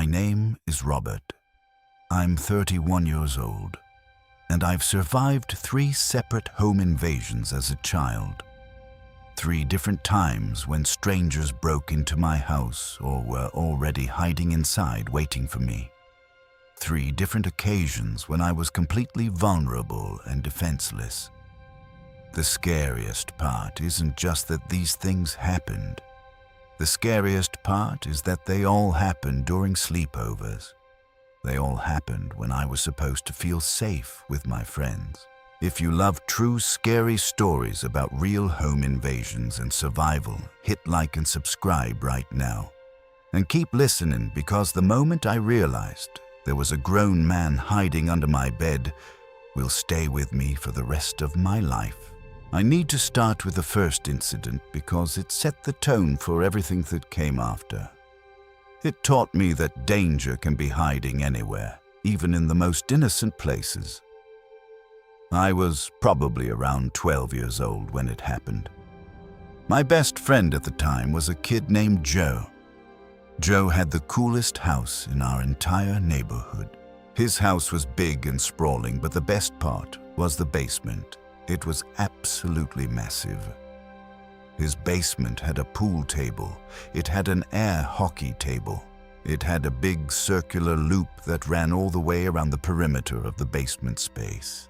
My name is Robert. I'm 31 years old, and I've survived 3 separate home invasions as a child. 3 different times when strangers broke into my house or were already hiding inside waiting for me. 3 different occasions when I was completely vulnerable and defenseless. The scariest part isn't just that these things happened. The scariest part is that they all happened during sleepovers. They all happened when I was supposed to feel safe with my friends. If you love true scary stories about real home invasions and survival, hit like and subscribe right now. And keep listening, because the moment I realized there was a grown man hiding under my bed will stay with me for the rest of my life. I need to start with the first incident because it set the tone for everything that came after. It taught me that danger can be hiding anywhere, even in the most innocent places. I was probably around 12 years old when it happened. My best friend at the time was a kid named Joe. Joe had the coolest house in our entire neighborhood. His house was big and sprawling, but the best part was the basement. It was absolutely massive. His basement had a pool table. It had an air hockey table. It had a big circular loop that ran all the way around the perimeter of the basement space.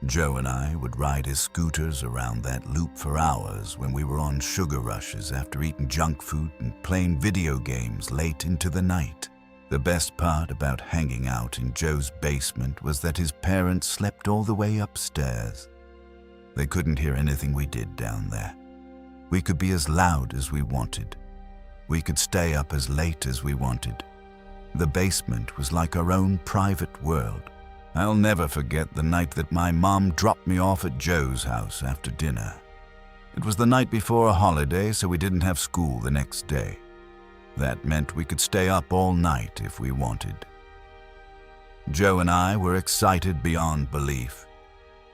Joe and I would ride his scooters around that loop for hours when we were on sugar rushes after eating junk food and playing video games late into the night. The best part about hanging out in Joe's basement was that his parents slept all the way upstairs. They couldn't hear anything we did down there. We could be as loud as we wanted. We could stay up as late as we wanted. The basement was like our own private world. I'll never forget the night that my mom dropped me off at Joe's house after dinner. It was the night before a holiday, so we didn't have school the next day. That meant we could stay up all night if we wanted. Joe and I were excited beyond belief.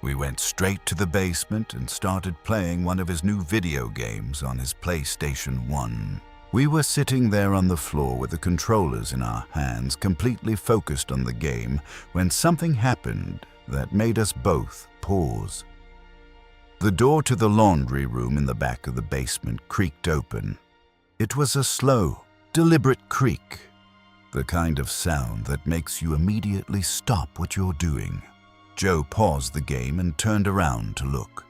We went straight to the basement and started playing one of his new video games on his PlayStation 1. We were sitting there on the floor with the controllers in our hands, completely focused on the game, when something happened that made us both pause. The door to the laundry room in the back of the basement creaked open. It was a slow, deliberate creak, the kind of sound that makes you immediately stop what you're doing. Joe paused the game and turned around to look.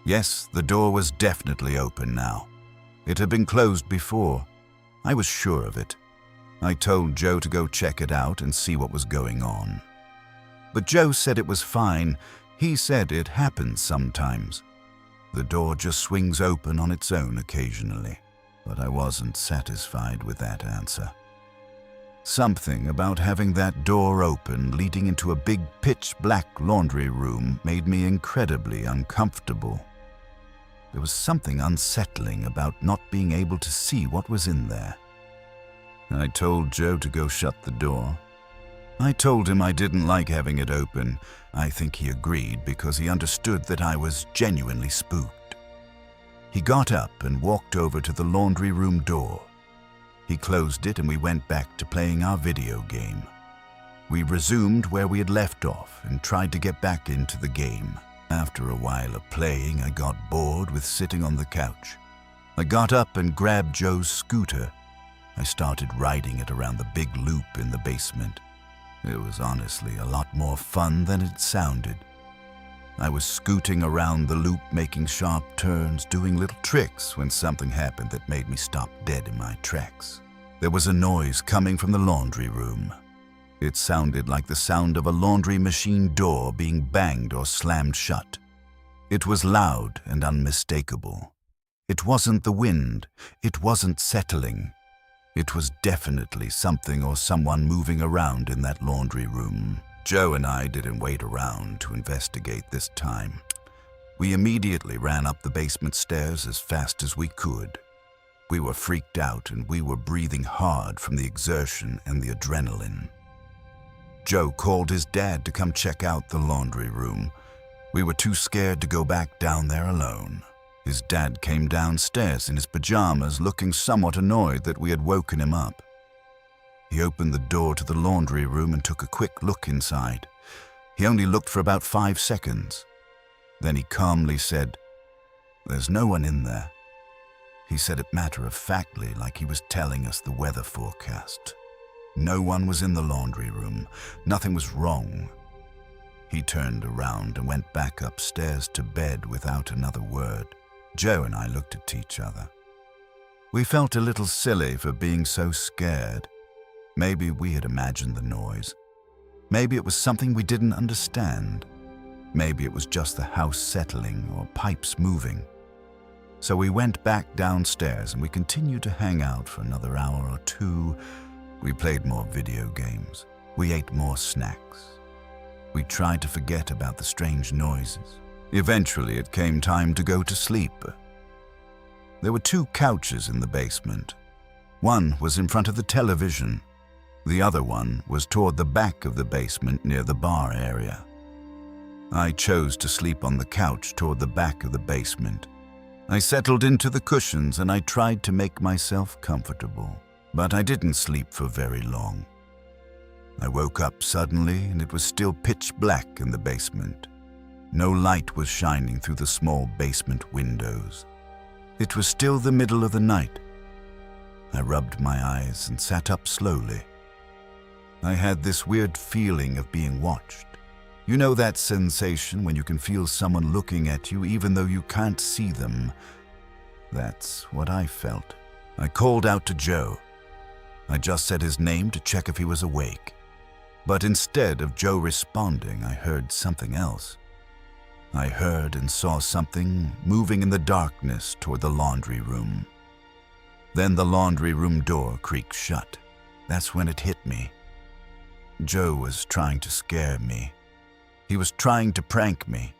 Yes, the door was definitely open now. It had been closed before. I was sure of it. I told Joe to go check it out and see what was going on. But Joe said it was fine. He said it happens sometimes. The door just swings open on its own occasionally. But I wasn't satisfied with that answer. Something about having that door open leading into a big pitch-black laundry room made me incredibly uncomfortable. There was something unsettling about not being able to see what was in there. I told Joe to go shut the door. I told him I didn't like having it open. I think he agreed because he understood that I was genuinely spooked. He got up and walked over to the laundry room door. He closed it and we went back to playing our video game. We resumed where we had left off and tried to get back into the game. After a while of playing, I got bored with sitting on the couch. I got up and grabbed Joe's scooter. I started riding it around the big loop in the basement. It was honestly a lot more fun than it sounded. I was scooting around the loop, making sharp turns, doing little tricks when something happened that made me stop dead in my tracks. There was a noise coming from the laundry room. It sounded like the sound of a laundry machine door being banged or slammed shut. It was loud and unmistakable. It wasn't the wind. It wasn't settling. It was definitely something or someone moving around in that laundry room. Joe and I didn't wait around to investigate this time. We immediately ran up the basement stairs as fast as we could. We were freaked out and we were breathing hard from the exertion and the adrenaline. Joe called his dad to come check out the laundry room. We were too scared to go back down there alone. His dad came downstairs in his pajamas, looking somewhat annoyed that we had woken him up. He opened the door to the laundry room and took a quick look inside. He only looked for about 5 seconds. Then he calmly said, "There's no one in there." He said it matter-of-factly, like he was telling us the weather forecast. No one was in the laundry room. Nothing was wrong. He turned around and went back upstairs to bed without another word. Joe and I looked at each other. We felt a little silly for being so scared. Maybe we had imagined the noise. Maybe it was something we didn't understand. Maybe it was just the house settling or pipes moving. So we went back downstairs and we continued to hang out for another hour or two. We played more video games. We ate more snacks. We tried to forget about the strange noises. Eventually, it came time to go to sleep. There were 2 couches in the basement. One was in front of the television. The other one was toward the back of the basement near the bar area. I chose to sleep on the couch toward the back of the basement. I settled into the cushions and I tried to make myself comfortable, but I didn't sleep for very long. I woke up suddenly and it was still pitch black in the basement. No light was shining through the small basement windows. It was still the middle of the night. I rubbed my eyes and sat up slowly. I had this weird feeling of being watched. You know that sensation when you can feel someone looking at you even though you can't see them? That's what I felt. I called out to Joe. I just said his name to check if he was awake. But instead of Joe responding, I heard something else. I heard and saw something moving in the darkness toward the laundry room. Then the laundry room door creaked shut. That's when it hit me. Joe was trying to scare me. He was trying to prank me.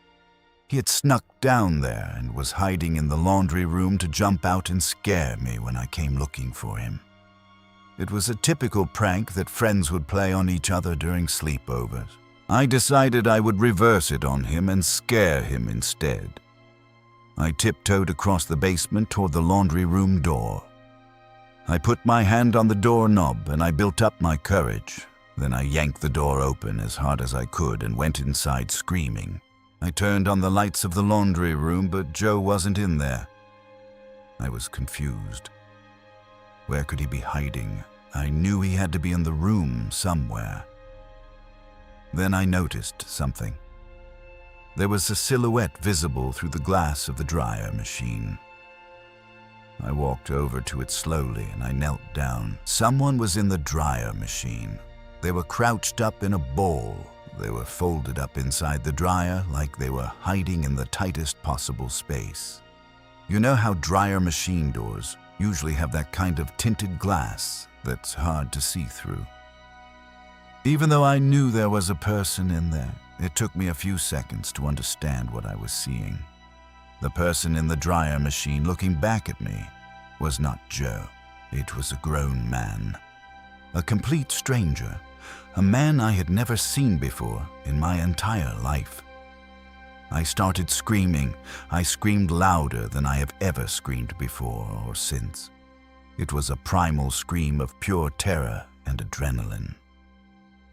He had snuck down there and was hiding in the laundry room to jump out and scare me when I came looking for him. It was a typical prank that friends would play on each other during sleepovers. I decided I would reverse it on him and scare him instead. I tiptoed across the basement toward the laundry room door. I put my hand on the doorknob and I built up my courage. Then I yanked the door open as hard as I could and went inside screaming. I turned on the lights of the laundry room, but Joe wasn't in there. I was confused. Where could he be hiding? I knew he had to be in the room somewhere. Then I noticed something. There was a silhouette visible through the glass of the dryer machine. I walked over to it slowly and I knelt down. Someone was in the dryer machine. They were crouched up in a ball. They were folded up inside the dryer like they were hiding in the tightest possible space. You know how dryer machine doors usually have that kind of tinted glass that's hard to see through? Even though I knew there was a person in there, it took me a few seconds to understand what I was seeing. The person in the dryer machine looking back at me was not Joe. It was a grown man. A complete stranger. A man I had never seen before in my entire life. I started screaming. I screamed louder than I have ever screamed before or since. It was a primal scream of pure terror and adrenaline.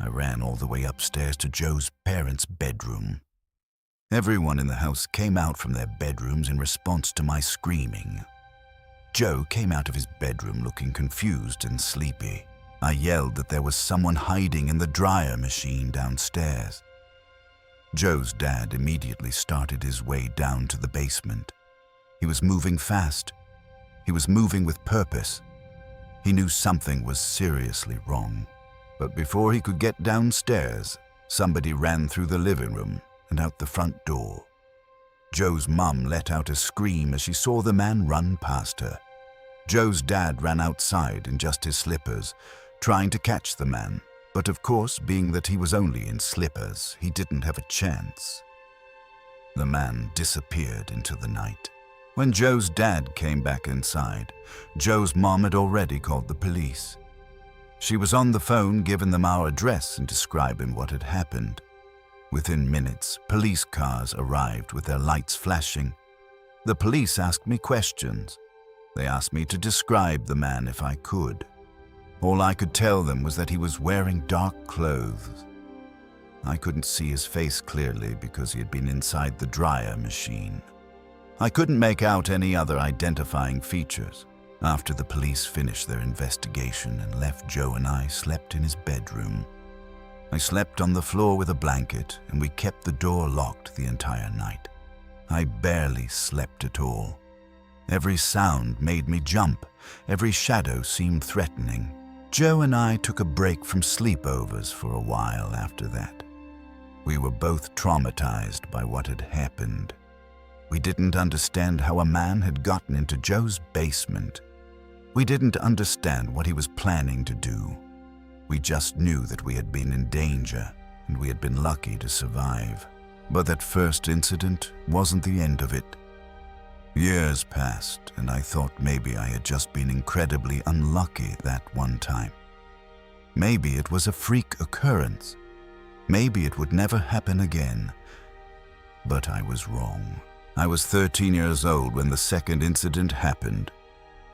I ran all the way upstairs to Joe's parents' bedroom. Everyone in the house came out from their bedrooms in response to my screaming. Joe came out of his bedroom looking confused and sleepy. I yelled that there was someone hiding in the dryer machine downstairs. Joe's dad immediately started his way down to the basement. He was moving fast. He was moving with purpose. He knew something was seriously wrong. But before he could get downstairs, somebody ran through the living room and out the front door. Joe's mum let out a scream as she saw the man run past her. Joe's dad ran outside in just his slippers, trying to catch the man, but of course, being that he was only in slippers, he didn't have a chance. The man disappeared into the night. When Joe's dad came back inside, Joe's mom had already called the police. She was on the phone giving them our address and describing what had happened. Within minutes, police cars arrived with their lights flashing. The police asked me questions. They asked me to describe the man if I could. All I could tell them was that he was wearing dark clothes. I couldn't see his face clearly because he had been inside the dryer machine. I couldn't make out any other identifying features. After the police finished their investigation and left, Joe and I slept in his bedroom. I slept on the floor with a blanket, and we kept the door locked the entire night. I barely slept at all. Every sound made me jump. Every shadow seemed threatening. Joe and I took a break from sleepovers for a while after that. We were both traumatized by what had happened. We didn't understand how a man had gotten into Joe's basement. We didn't understand what he was planning to do. We just knew that we had been in danger, and we had been lucky to survive. But that first incident wasn't the end of it. Years passed, and I thought maybe I had just been incredibly unlucky that one time. Maybe it was a freak occurrence. Maybe it would never happen again. But I was wrong. I was 13 years old when the second incident happened.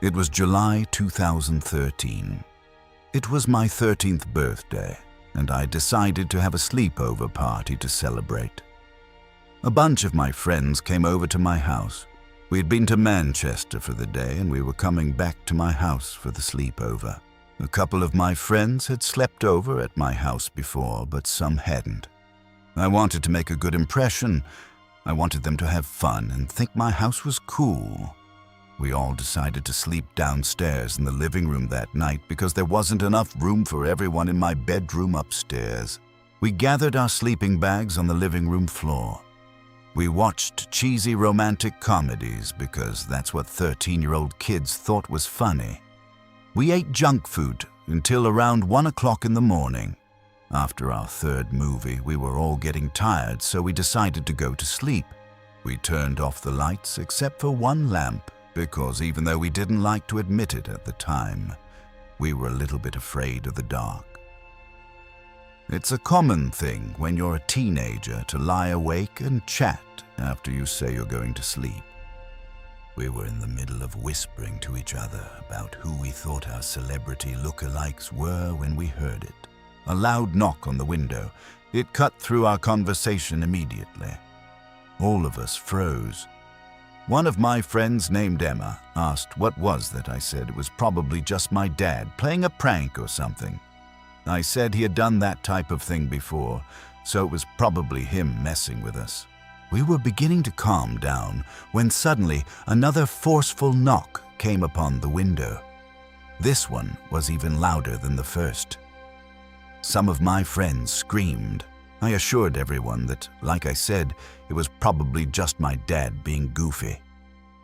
It was July 2013. It was my 13th birthday, and I decided to have a sleepover party to celebrate. A bunch of my friends came over to my house. We had been to Manchester for the day, and we were coming back to my house for the sleepover. A couple of my friends had slept over at my house before, but some hadn't. I wanted to make a good impression. I wanted them to have fun and think my house was cool. We all decided to sleep downstairs in the living room that night because there wasn't enough room for everyone in my bedroom upstairs. We gathered our sleeping bags on the living room floor. We watched cheesy romantic comedies because that's what 13-year-old kids thought was funny. We ate junk food until around 1 o'clock in the morning. After our third movie, we were all getting tired, so we decided to go to sleep. We turned off the lights except for one lamp because even though we didn't like to admit it at the time, we were a little bit afraid of the dark. It's a common thing when you're a teenager to lie awake and chat after you say you're going to sleep. We were in the middle of whispering to each other about who we thought our celebrity lookalikes were when we heard it. A loud knock on the window. It cut through our conversation immediately. All of us froze. One of my friends named Emma asked what was that. I said it was probably just my dad playing a prank or something. I said he had done that type of thing before, so it was probably him messing with us. We were beginning to calm down when suddenly another forceful knock came upon the window. This one was even louder than the first. Some of my friends screamed. I assured everyone that, like I said, it was probably just my dad being goofy.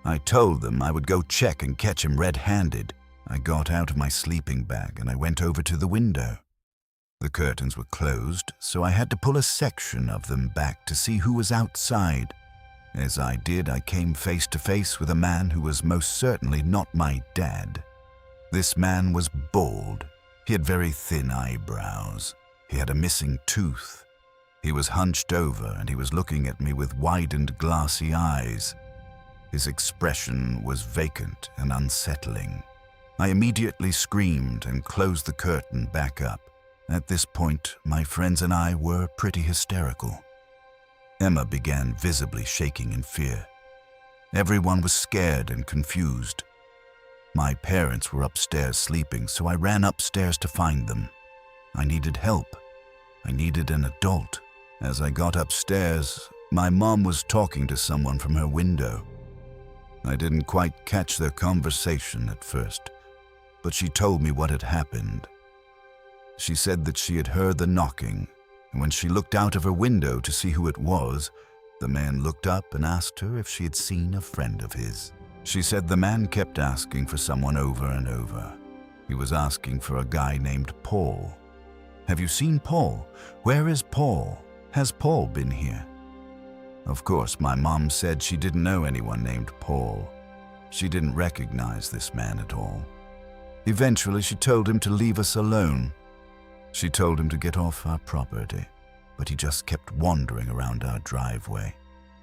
I told them I would go check and catch him red-handed. I got out of my sleeping bag and I went over to the window. The curtains were closed, so I had to pull a section of them back to see who was outside. As I did, I came face to face with a man who was most certainly not my dad. This man was bald. He had very thin eyebrows. He had a missing tooth. He was hunched over and he was looking at me with widened, glassy eyes. His expression was vacant and unsettling. I immediately screamed and closed the curtain back up. At this point, my friends and I were pretty hysterical. Emma began visibly shaking in fear. Everyone was scared and confused. My parents were upstairs sleeping, so I ran upstairs to find them. I needed help. I needed an adult. As I got upstairs, my mom was talking to someone from her window. I didn't quite catch their conversation at first, but she told me what had happened. She said that she had heard the knocking, and when she looked out of her window to see who it was, the man looked up and asked her if she had seen a friend of his. She said the man kept asking for someone over and over. He was asking for a guy named Paul. "Have you seen Paul? Where is Paul? Has Paul been here?" Of course, my mom said she didn't know anyone named Paul. She didn't recognize this man at all. Eventually, she told him to leave us alone. She told him to get off our property, but he just kept wandering around our driveway.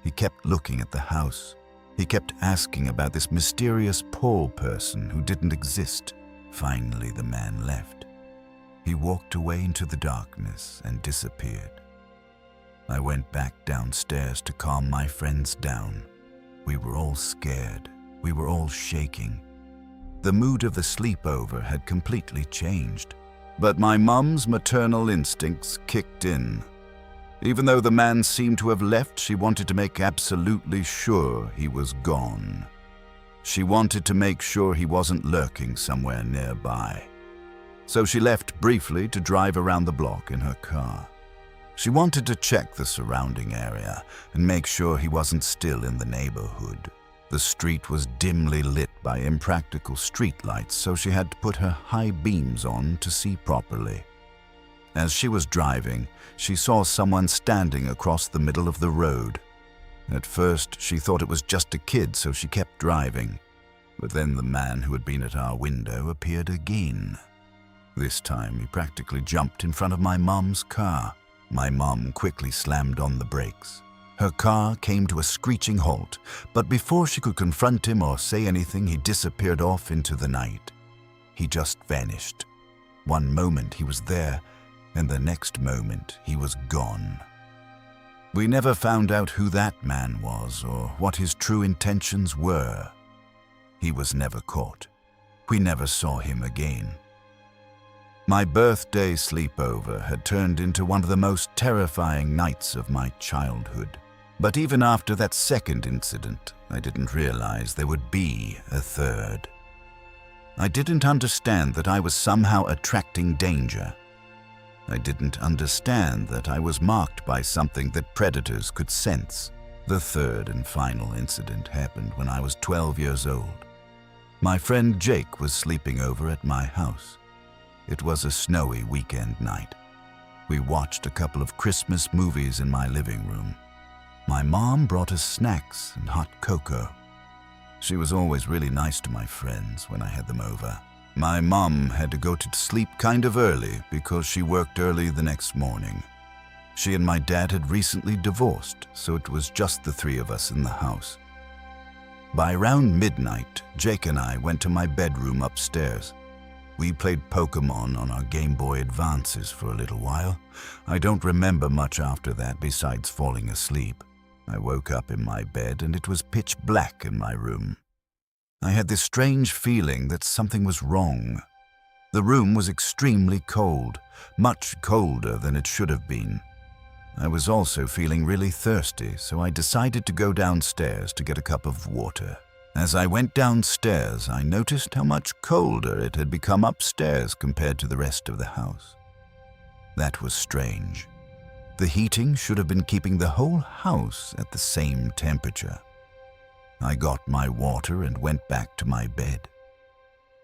He kept looking at the house. He kept asking about this mysterious Paul person who didn't exist. Finally, the man left. He walked away into the darkness and disappeared. I went back downstairs to calm my friends down. We were all scared. We were all shaking. The mood of the sleepover had completely changed. But my mum's maternal instincts kicked in. Even though the man seemed to have left, she wanted to make absolutely sure he was gone. She wanted to make sure he wasn't lurking somewhere nearby. So she left briefly to drive around the block in her car. She wanted to check the surrounding area and make sure he wasn't still in the neighborhood. The street was dimly lit by impractical streetlights, so she had to put her high beams on to see properly. As she was driving, she saw someone standing across the middle of the road. At first, she thought it was just a kid, so she kept driving. But then the man who had been at our window appeared again. This time, he practically jumped in front of my mum's car. My mum quickly slammed on the brakes. Her car came to a screeching halt, but before she could confront him or say anything, he disappeared off into the night. He just vanished. One moment he was there, and the next moment he was gone. We never found out who that man was or what his true intentions were. He was never caught. We never saw him again. My birthday sleepover had turned into one of the most terrifying nights of my childhood. But even after that second incident, I didn't realize there would be a third. I didn't understand that I was somehow attracting danger. I didn't understand that I was marked by something that predators could sense. The third and final incident happened when I was 12 years old. My friend Jake was sleeping over at my house. It was a snowy weekend night. We watched a couple of Christmas movies in my living room. My mom brought us snacks and hot cocoa. She was always really nice to my friends when I had them over. My mom had to go to sleep kind of early because she worked early the next morning. She and my dad had recently divorced, so it was just the three of us in the house. By around midnight, Jake and I went to my bedroom upstairs. We played Pokemon on our Game Boy Advances for a little while. I don't remember much after that besides falling asleep. I woke up in my bed and it was pitch black in my room. I had this strange feeling that something was wrong. The room was extremely cold, much colder than it should have been. I was also feeling really thirsty, so I decided to go downstairs to get a cup of water. As I went downstairs, I noticed how much colder it had become upstairs compared to the rest of the house. That was strange. The heating should have been keeping the whole house at the same temperature. I got my water and went back to my bed.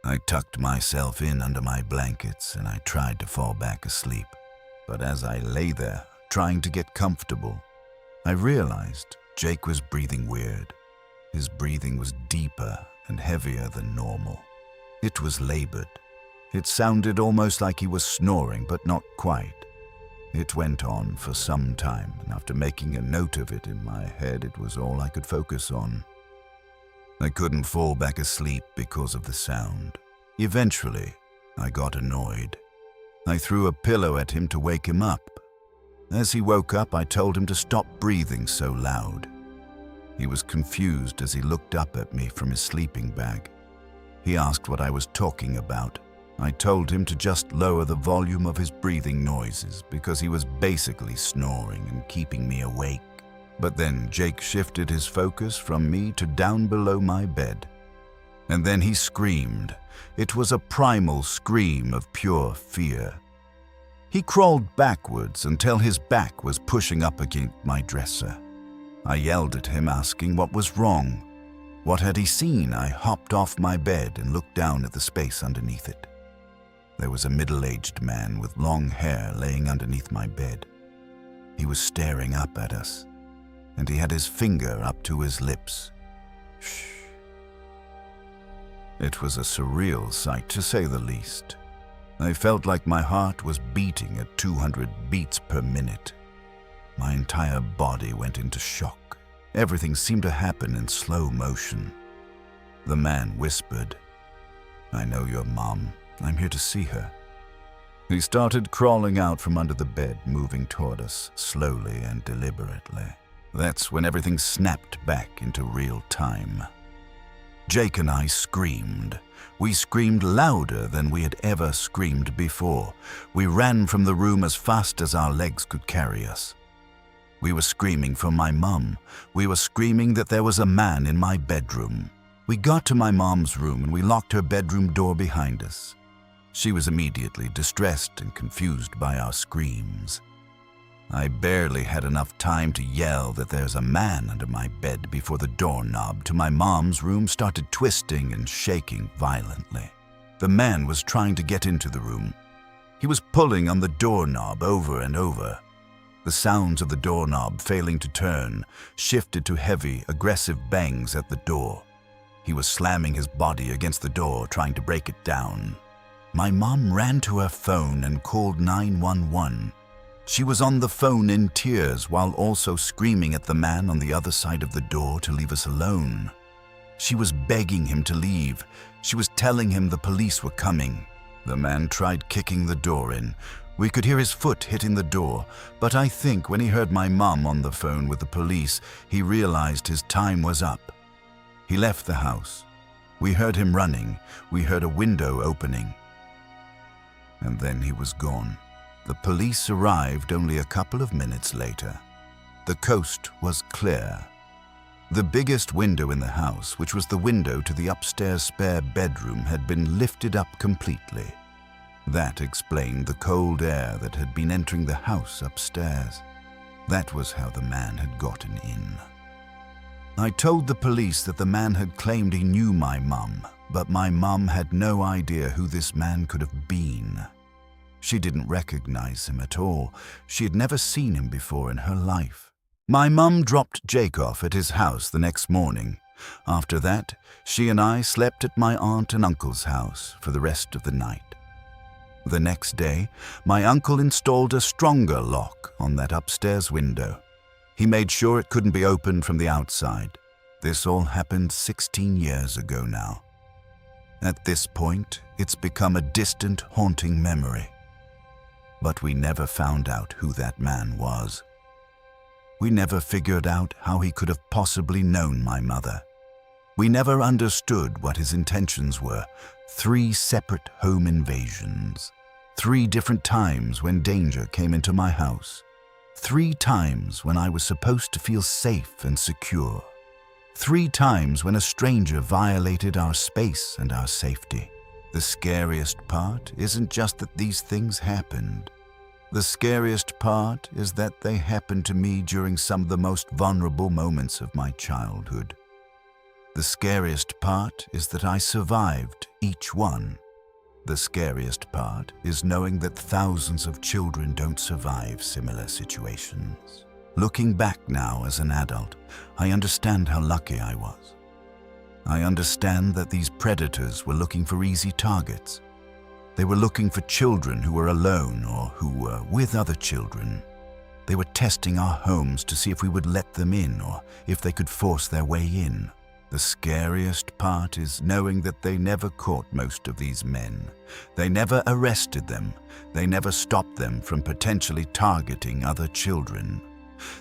I tucked myself in under my blankets and I tried to fall back asleep. But as I lay there, trying to get comfortable, I realized Jake was breathing weird. His breathing was deeper and heavier than normal. It was labored. It sounded almost like he was snoring, but not quite. It went on for some time, and after making a note of it in my head, it was all I could focus on. I couldn't fall back asleep because of the sound. Eventually, I got annoyed. I threw a pillow at him to wake him up. As he woke up, I told him to stop breathing so loud. He was confused as he looked up at me from his sleeping bag. He asked what I was talking about. I told him to just lower the volume of his breathing noises because he was basically snoring and keeping me awake. But then Jake shifted his focus from me to down below my bed. And then he screamed. It was a primal scream of pure fear. He crawled backwards until his back was pushing up against my dresser. I yelled at him, asking what was wrong. What had he seen? I hopped off my bed and looked down at the space underneath it. There was a middle-aged man with long hair laying underneath my bed. He was staring up at us, and he had his finger up to his lips. Shh. It was a surreal sight, to say the least. I felt like my heart was beating at 200 beats per minute. My entire body went into shock. Everything seemed to happen in slow motion. The man whispered, "I know your mom. I'm here to see her." He started crawling out from under the bed, moving toward us, slowly and deliberately. That's when everything snapped back into real time. Jake and I screamed. We screamed louder than we had ever screamed before. We ran from the room as fast as our legs could carry us. We were screaming for my mum. We were screaming that there was a man in my bedroom. We got to my mom's room and we locked her bedroom door behind us. She was immediately distressed and confused by our screams. I barely had enough time to yell that there's a man under my bed before the doorknob to my mom's room started twisting and shaking violently. The man was trying to get into the room. He was pulling on the doorknob over and over. The sounds of the doorknob failing to turn shifted to heavy, aggressive bangs at the door. He was slamming his body against the door, trying to break it down. My mom ran to her phone and called 911. She was on the phone in tears while also screaming at the man on the other side of the door to leave us alone. She was begging him to leave. She was telling him the police were coming. The man tried kicking the door in. We could hear his foot hitting the door, but I think when he heard my mom on the phone with the police, he realized his time was up. He left the house. We heard him running. We heard a window opening. And then he was gone. The police arrived only a couple of minutes later. The coast was clear. The biggest window in the house, which was the window to the upstairs spare bedroom, had been lifted up completely. That explained the cold air that had been entering the house upstairs. That was how the man had gotten in. I told the police that the man had claimed he knew my mum, but my mum had no idea who this man could have been. She didn't recognize him at all. She had never seen him before in her life. My mum dropped Jake off at his house the next morning. After that, she and I slept at my aunt and uncle's house for the rest of the night. The next day, my uncle installed a stronger lock on that upstairs window. He made sure it couldn't be opened from the outside. This all happened 16 years ago now. At this point, it's become a distant, haunting memory. But we never found out who that man was. We never figured out how he could have possibly known my mother. We never understood what his intentions were. 3 separate home invasions. 3 different times when danger came into my house. 3 times when I was supposed to feel safe and secure. 3 times when a stranger violated our space and our safety. The scariest part isn't just that these things happened. The scariest part is that they happened to me during some of the most vulnerable moments of my childhood. The scariest part is that I survived each one. The scariest part is knowing that thousands of children don't survive similar situations. Looking back now as an adult, I understand how lucky I was. I understand that these predators were looking for easy targets. They were looking for children who were alone or who were with other children. They were testing our homes to see if we would let them in or if they could force their way in. The scariest part is knowing that they never caught most of these men. They never arrested them. They never stopped them from potentially targeting other children.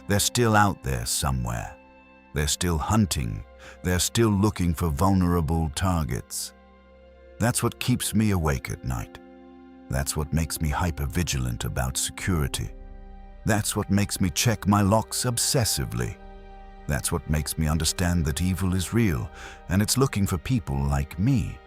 They're still out there somewhere. They're still hunting. They're still looking for vulnerable targets. That's what keeps me awake at night. That's what makes me hyper-vigilant about security. That's what makes me check my locks obsessively. That's what makes me understand that evil is real, and it's looking for people like me.